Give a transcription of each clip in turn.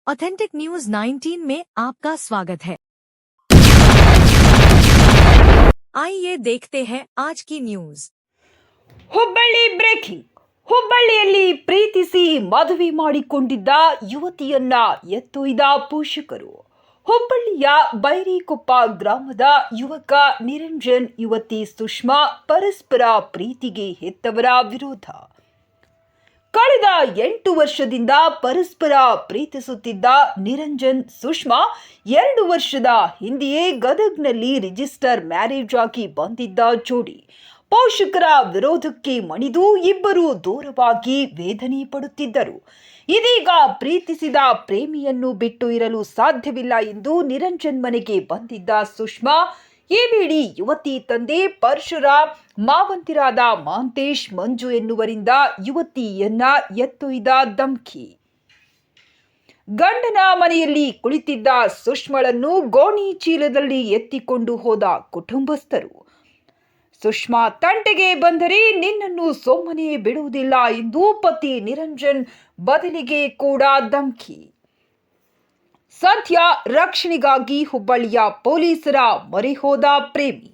Authentic news 19 में आपका स्वागत है। आइए देखते हैं आज की न्यूज। ಹುಬ್ಬಳ್ಳಿ ಬ್ರೇಕಿಂಗ್. ಹುಬ್ಬಳ್ಳಿಯಲ್ಲಿ ಪ್ರೀತಿಸಿ ಮದುವೆ ಮಾಡಿಕೊಂಡಿದ್ದ ಯುವತಿಯನ್ನ ಎತ್ತೊಯ್ದ ಪೋಷಕರು. ಹುಬ್ಬಳ್ಳಿಯ ಬೈರಿಕೊಪ್ಪ ಗ್ರಾಮದ ಯುವಕ ನಿರಂಜನ್ ಯುವತಿ ಸುಷ್ಮಾ ಪರಸ್ಪರ ಪ್ರೀತಿಗೆ ಹೆತ್ತವರ ವಿರೋಧ. ಕಳೆದ 8 ವರ್ಷದಿಂದ ಪರಸ್ಪರ ಪ್ರೀತಿಸುತ್ತಿದ್ದ ನಿರಂಜನ್ ಸುಷ್ಮಾ 2 ವರ್ಷದ ಹಿಂದೆಯೇ ಗದಗ್ನಲ್ಲಿ ರಿಜಿಸ್ಟರ್ ಮ್ಯಾರೇಜ್ ಆಗಿ ಬಂದಿದ್ದ ಜೋಡಿ. ಪೋಷಕರ ವಿರೋಧಕ್ಕೆ ಮಣಿದು ಇಬ್ಬರು ದೂರವಾಗಿ ವೇದನೆ ಪಡುತ್ತಿದ್ದರು. ಇದೀಗ ಪ್ರೀತಿಸಿದ ಪ್ರೇಮಿಯನ್ನು ಬಿಟ್ಟು ಇರಲು ಸಾಧ್ಯವಿಲ್ಲ ಎಂದು ನಿರಂಜನ್ ಮನೆಗೆ ಬಂದಿದ್ದ ಸುಷ್ಮಾ ಈ ವೇಳೆ ಯುವತಿ ತಂದೆ ಪರಶುರಾಮ್, ಮಾವಂತಿರಾದ ಮಹಾಂತೇಶ್, ಮಂಜು ಎನ್ನುವರಿಂದ ಯುವತಿಯನ್ನ ಎತ್ತೊಯ್ದ ಧಮ್ಕಿ. ಗಂಡನ ಮನೆಯಲ್ಲಿ ಕುಳಿತಿದ್ದ ಸುಷ್ಮಾಳನ್ನು ಗೋಣಿ ಚೀಲದಲ್ಲಿ ಎತ್ತಿಕೊಂಡು ಹೋದ ಕುಟುಂಬಸ್ಥರು. ಸುಷ್ಮಾ ತಂಟೆಗೆ ಬಂದರೆ ನಿನ್ನನ್ನು ಸುಮ್ಮನೆ ಬಿಡುವುದಿಲ್ಲ ಎಂದು ಪತಿ ನಿರಂಜನ್ ಬದಲಿಗೆ ಕೂಡ ಧಮ್ಕಿ. ಸದ್ಯ ರಕ್ಷಣೆಗಾಗಿ ಹುಬ್ಬಳ್ಳಿಯ ಪೊಲೀಸರ ಮೊರೆ ಹೋದ ಪ್ರೇಮಿ.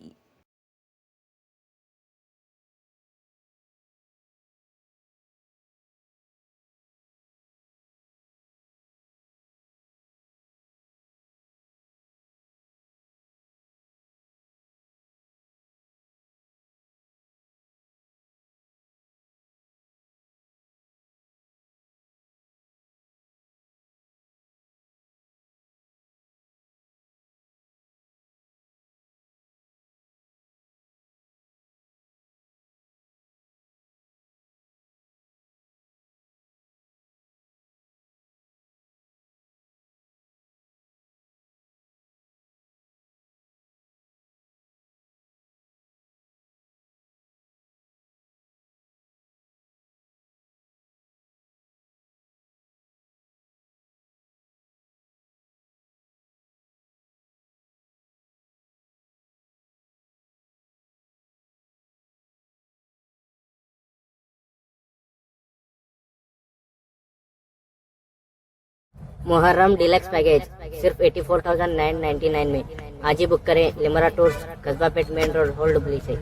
मुहर्रम डिलक्स पैकेज सिर्फ 84,999 में आज ही बुक करें। लिमरा टूर्स, कस्बा पेट, मेन रोड, होल्ड, हुबली से।